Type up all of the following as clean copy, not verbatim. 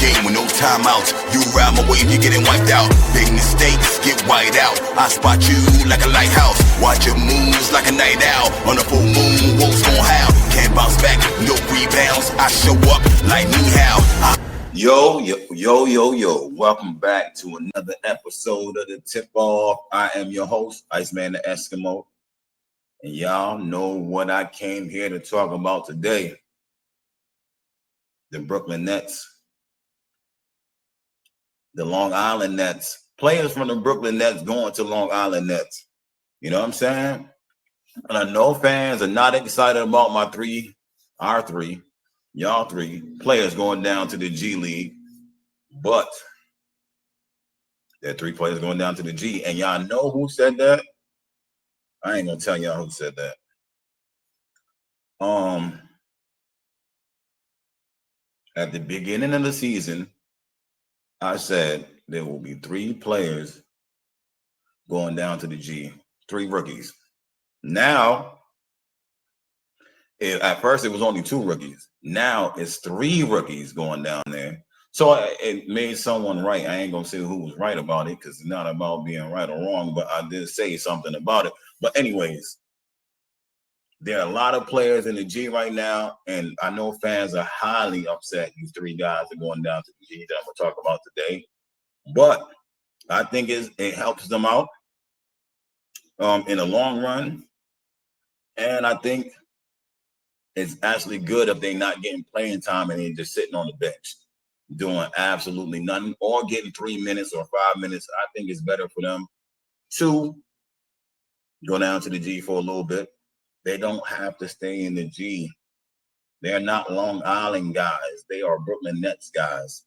game with no timeouts. You ride my wave, you're getting wiped out. Big mistakes, get white out. I spot you like a lighthouse. Watch your moves like a night owl. On a full moon, wolves gon' howl. Can't bounce back, no rebounds. I show up like me how. Yo. Welcome back to another episode of the Tip Off. I am your host, Iceman the Eskimo. And y'all know what I came here to talk about today. The Brooklyn Nets. The Long Island Nets. Players from the Brooklyn Nets going to Long Island Nets. You know what I'm saying? And I know fans are not excited about our three players going down to the G League. But there are 3 players going down to the G. And y'all know who said that? I ain't gonna tell y'all who said that. At the beginning of the season, I said there will be 3 players going down to the G, 3 rookies. Now, at first it was only 2 rookies. Now it's 3 rookies going down there. So it made someone right. I ain't gonna say who was right about it because it's not about being right or wrong, but I did say something about it. But anyways, there are a lot of players in the G right now, and I know fans are highly upset. These 3 guys are going down to the G that I'm gonna talk about today. But I think it helps them out in the long run, and I think it's actually good if they're not getting playing time and they're just sitting on the bench doing absolutely nothing or getting 3 minutes or 5 minutes. I think it's better for them to go down to the G for a little bit. They don't have to stay in the G. They're not Long Island guys. They are Brooklyn Nets guys.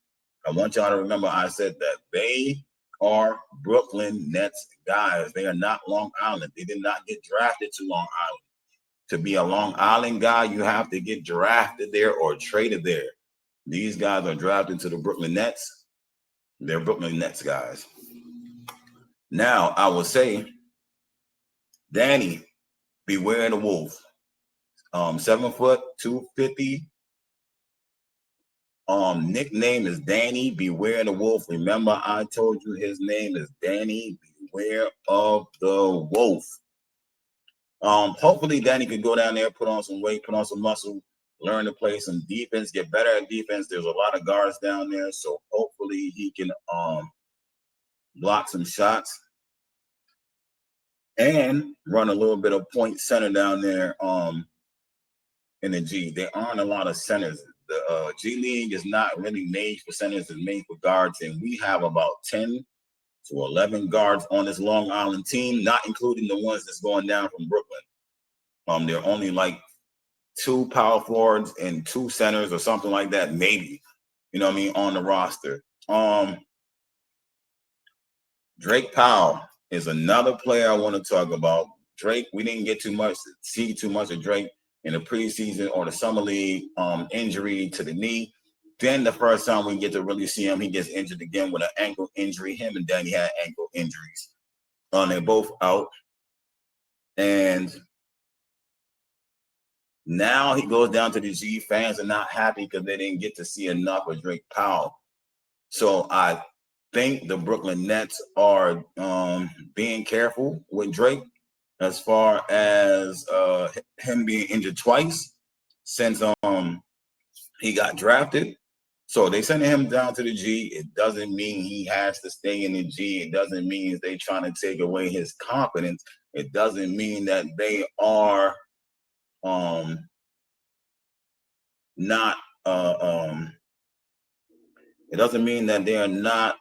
I want y'all to remember I said that. They are Brooklyn Nets guys. They are not Long Island. They did not get drafted to Long Island. To be a Long Island guy, you have to get drafted there or traded there. These guys are drafted to the Brooklyn Nets. They're Brooklyn Nets guys. Now, I will say, Danny, beware the wolf. 7 foot, 250. Nickname is Danny, beware the wolf. Remember, I told you his name is Danny, beware of the wolf. Hopefully Danny could go down there, put on some weight, put on some muscle, learn to play some defense, get better at defense. There's a lot of guards down there, so hopefully he can block some shots and run a little bit of point center down there in the G. There aren't a lot of centers. The G League is not really made for centers, it's made for guards, and we have about 10 to 11 guards on this Long Island team, not including the ones that's going down from Brooklyn. There are only like 2 power forwards and 2 centers or something like that, maybe, you know what I mean, on the roster. Drake Powell is another player I want to talk about. Drake, we didn't get see too much of Drake in the preseason or the summer league, injury to the knee. Then the first time we get to really see him, he gets injured again with an ankle injury. Him and Danny had ankle injuries. They're both out. And now he goes down to the G. Fans are not happy because they didn't get to see enough of Drake Powell. So I think the Brooklyn Nets are being careful with Drake as far as him being injured twice since he got drafted. So they sending him down to the G. It doesn't mean he has to stay in the G. It doesn't mean they trying to take away his confidence. It doesn't mean that they are not it doesn't mean that they are not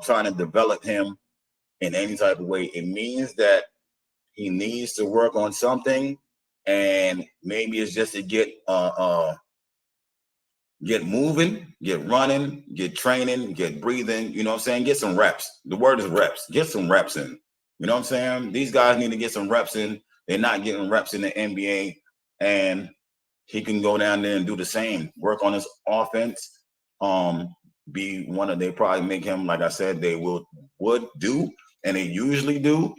trying to develop him in any type of way. It means that he needs to work on something, and maybe it's just to get moving, get running, get training, get breathing, you know what I'm saying? Get some reps. The word is reps. Get some reps in. You know what I'm saying? These guys need to get some reps in. They're not getting reps in the NBA, and he can go down there and do the same. Work on his offense. Be one of, they probably make him, like I said, they would do, and they usually do,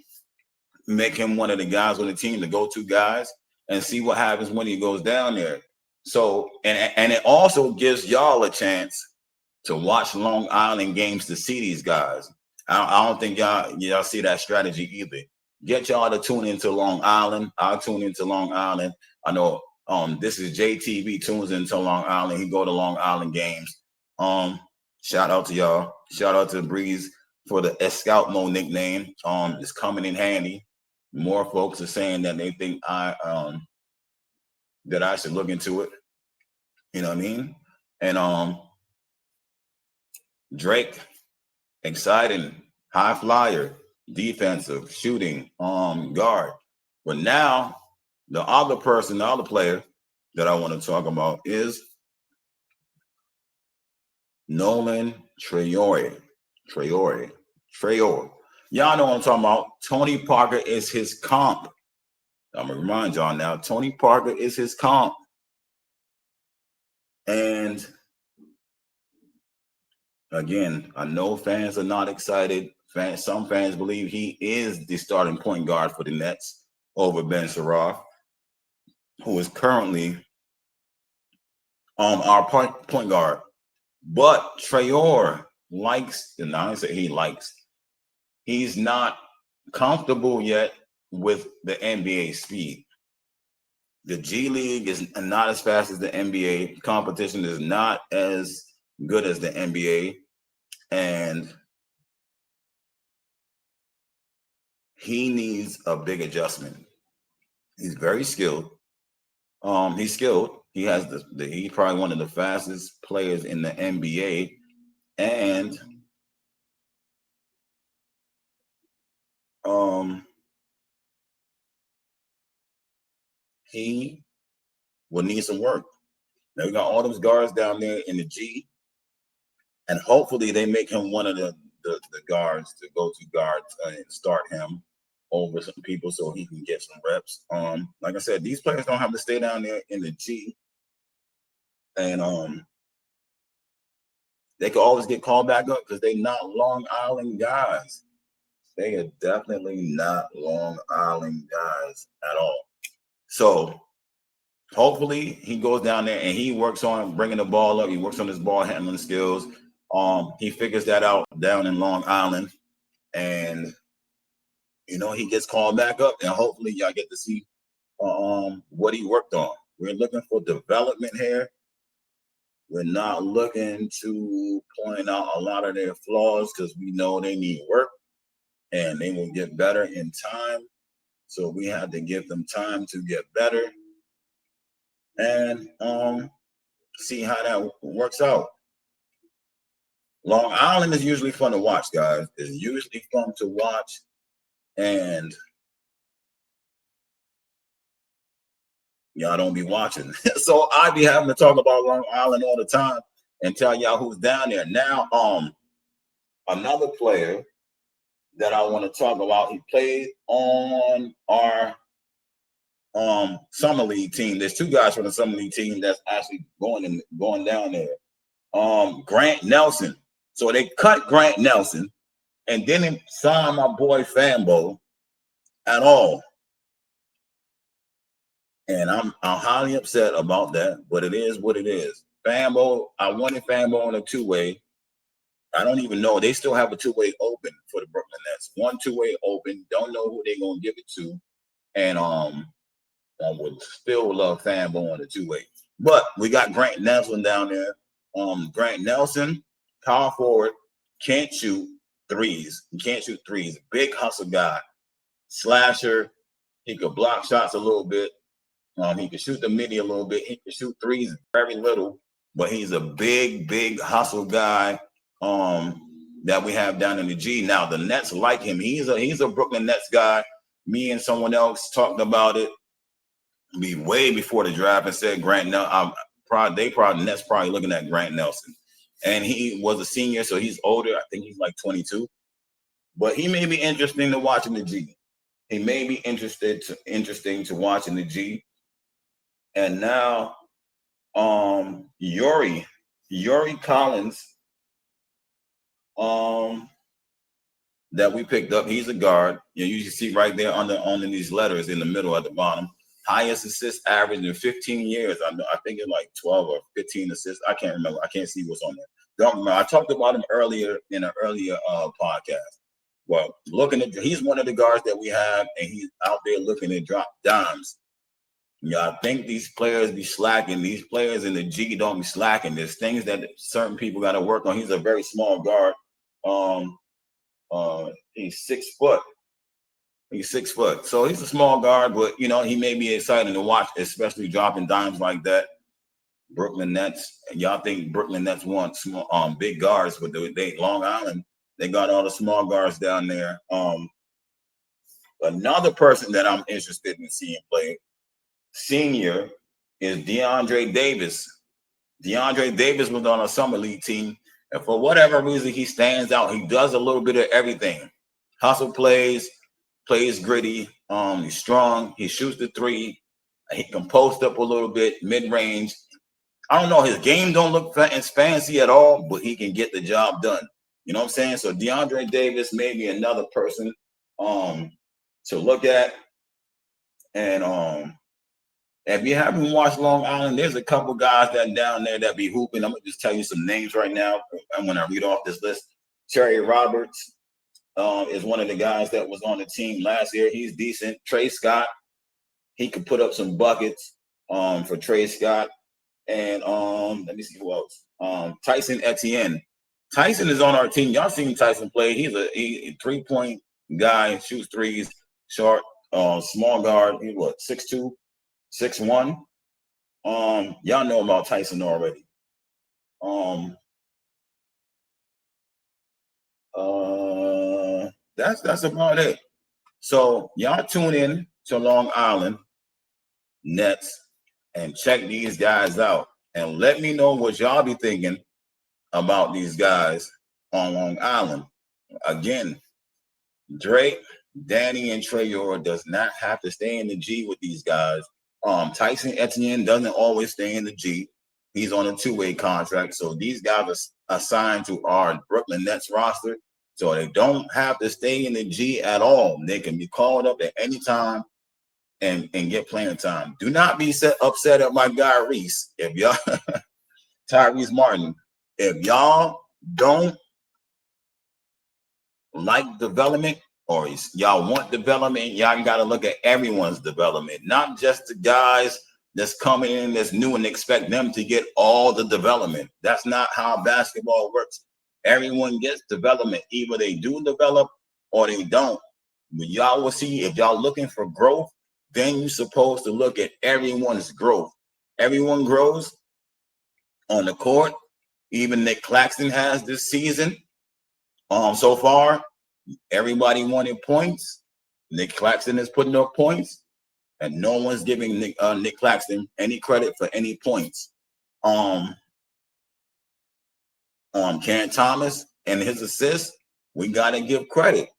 make him one of the guys on the team, the go-to guys, and see what happens when he goes down there. So and it also gives y'all a chance to watch Long Island games to see these guys. I don't think y'all see that strategy either. Get y'all to tune into Long Island. I'll tune into Long Island. I know this is JTV tunes into Long Island. He go to Long Island games. Shout out to y'all. Shout out to Breeze for the Scout Mo nickname. It's coming in handy. More folks are saying that they think that I should look into it. You know what I mean? And Drake, exciting, high flyer, defensive, shooting, guard. But now the other player that I want to talk about is Nolan Traore. Traore. Y'all know what I'm talking about. Tony Parker is his comp. I'm gonna remind y'all now. Tony Parker is his comp. And again, I know fans are not excited. Some fans believe he is the starting point guard for the Nets over Ben Sharaf, who is currently our point guard. But Traore likes, and I don't say he likes, he's not comfortable yet with the NBA speed. The G League is not as fast as the NBA. Competition is not as good as the NBA. And he needs a big adjustment. He's very skilled. He's skilled. He has he's probably one of the fastest players in the NBA. And he will need some work. Now we got all those guards down there in the G, and hopefully they make him one of the guards to go to guards and start him over some people so he can get some reps. Like I said, these players don't have to stay down there in the G, and they can always get called back up because they're not Long Island guys. They are definitely not Long Island guys at all. So hopefully he goes down there and he works on bringing the ball up. He works on his ball handling skills. He figures that out down in Long Island, and he gets called back up, and hopefully y'all get to see what he worked on. We're looking for development here. We're not looking to point out a lot of their flaws because we know they need work and they will get better in time. So we have to give them time to get better and see how that works out. Long Island is usually fun to watch, guys. It's usually fun to watch, and y'all don't be watching. So I be having to talk about Long Island all the time and tell y'all who's down there. Now, another player that I want to talk about, he played on our summer league team. There's two guys from the summer league team that's actually going down there. Grant Nelson. So they cut Grant Nelson and didn't sign my boy Fambo at all. And I'm highly upset about that, but it is what it is. Fambo, I wanted Fambo on a two-way. I don't even know. They still have a two-way open for the Brooklyn Nets. One two-way open. Don't know who they're gonna give it to. And I would still love Fambo on the two-way. But we got Grant Nelson down there. Grant Nelson, power forward, can't shoot threes. He can't shoot threes. Big hustle guy. Slasher. He could block shots a little bit. He can shoot the midi a little bit. He can shoot threes very little, but he's a big hustle guy that we have down in the G. Now the Nets like him. He's a Brooklyn Nets guy. Me and someone else talked about it way before the draft and said Grant Nelson. Nets probably looking at Grant Nelson, and he was a senior, so he's older. I think he's like 22, but he may be interesting to watch in the G. He may be interesting to watch in the G. And now, Yuri Collins, that we picked up. He's a guard. You can see right there under these letters in the middle at the bottom. highest assist average in 15 years. I think it's like 12 or 15 assists. I can't remember. I can't see what's on there. Don't remember. I talked about him earlier in an earlier podcast. Well, he's one of the guards that we have, and he's out there looking to drop dimes. Yeah, I think these players be slacking. These players in the G don't be slacking. There's things that certain people got to work on. He's a very small guard. He's 6 foot. He's 6 foot. So he's a small guard, but he may be exciting to watch, especially dropping dimes like that. Brooklyn Nets, and y'all think Brooklyn Nets want small, big guards, but they Long Island, they got all the small guards down there. Another person that I'm interested in seeing play, senior, is DeAndre Davis. DeAndre Davis was on a summer league team, and for whatever reason, he stands out. He does a little bit of everything. Hustle plays gritty. He's strong. He shoots the three. He can post up a little bit, mid-range. I don't know. His game don't look fancy at all, but he can get the job done. You know what I'm saying? So DeAndre Davis may be another person to look at. And if you haven't watched Long Island, there's a couple guys that down there that be hooping. I'm gonna just tell you some names right now. I'm gonna read off this list. Terry Roberts is one of the guys that was on the team last year. He's decent. Trey Scott, he could put up some buckets for Trey Scott. And let me see who else. Tyson Etienne. Tyson is on our team. Y'all seen Tyson play. He's a 3-point guy, shoots threes, short, small guard. He's what, 6'2", 6'1". Y'all know about Tyson already. That's about it. So y'all tune in to Long Island Nets and check these guys out and let me know what y'all be thinking about these guys on Long Island. Again, Drake, Danny, and Trayor does not have to stay in the G with these guys. Tyson Etienne doesn't always stay in the G. He's on a 2-way contract. So these guys are assigned to our Brooklyn Nets roster. So they don't have to stay in the G at all. They can be called up at any time and get playing time. Do not be upset at my guy Reese. If y'all Tyrese Martin, if y'all don't like development or y'all want development, y'all got to look at everyone's development, not just the guys that's coming in that's new and expect them to get all the development. That's not how basketball works. Everyone gets development. Either they do develop or they don't. But y'all will see, if y'all looking for growth, then you're supposed to look at everyone's growth. Everyone grows on the court. Even Nick Claxton has this season. So far, everybody wanted points. Nick Claxton is putting up points, and no one's giving Nick Claxton any credit for any points. Cam Thomas and his assists, we gotta give credit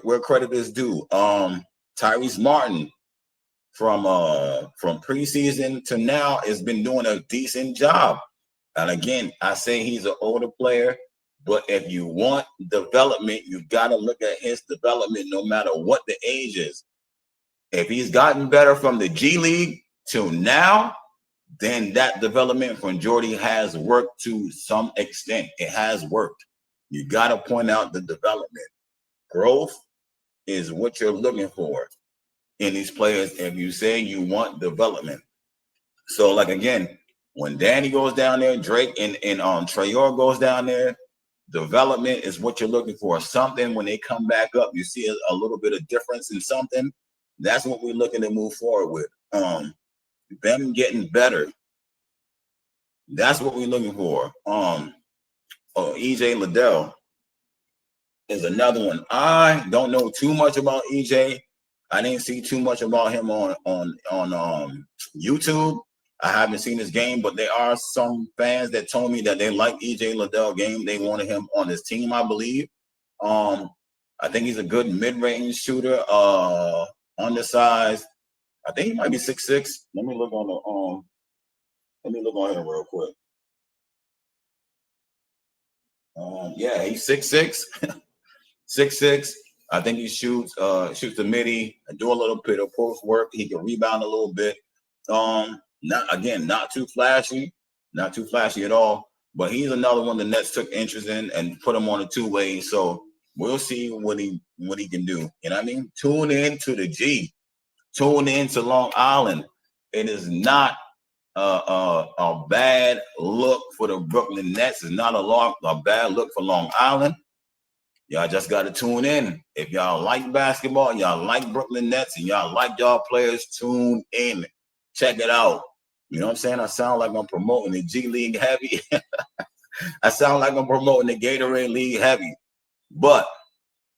where credit is due. Tyrese Martin from preseason to now has been doing a decent job. And again, I say he's an older player, but if you want development, you got to look at his development no matter what the age is. If he's gotten better from the G League till now, then that development from Jordy has worked to some extent. It has worked. You got to point out the development. Growth is what you're looking for in these players if you say you want development. So, like, again, when Danny goes down there, Drake and Trayor goes down there, development is what you're looking for. Something when they come back up, you see a little bit of difference in something. That's what we're looking to move forward with. Them getting better. That's what we're looking for. EJ Liddell is another one. I don't know too much about EJ. I didn't see too much about him on YouTube. I haven't seen his game, but there are some fans that told me that they like EJ Liddell game. They wanted him on his team, I believe. I think he's a good mid-range shooter. Undersized. I think he might be 6'6". Let me look on here real quick. Yeah, he's 6'6". 6'6". I think he shoots the midi and do a little bit of post work. He can rebound a little bit. Not too flashy, not too flashy at all. But he's another one the Nets took interest in and put him on a two-way. So we'll see what he can do. You know what I mean? Tune in to the G. Tune in to Long Island. It is not a bad look for the Brooklyn Nets. It's not a bad look for Long Island. Y'all just got to tune in. If y'all like basketball, y'all like Brooklyn Nets, and y'all like y'all players, tune in. Check it out. You know what I'm saying? I sound like I'm promoting the G League heavy. I sound like I'm promoting the Gatorade League heavy. But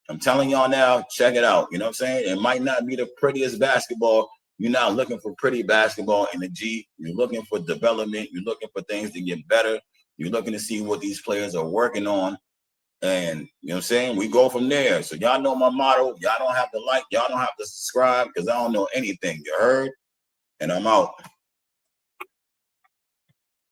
I'm telling y'all now, check it out. You know what I'm saying? It might not be the prettiest basketball. You're not looking for pretty basketball in the G. You're looking for development. You're looking for things to get better. You're looking to see what these players are working on. And you know what I'm saying? We go from there. So y'all know my motto. Y'all don't have to like, y'all don't have to subscribe because I don't know anything. You heard? And I'm out.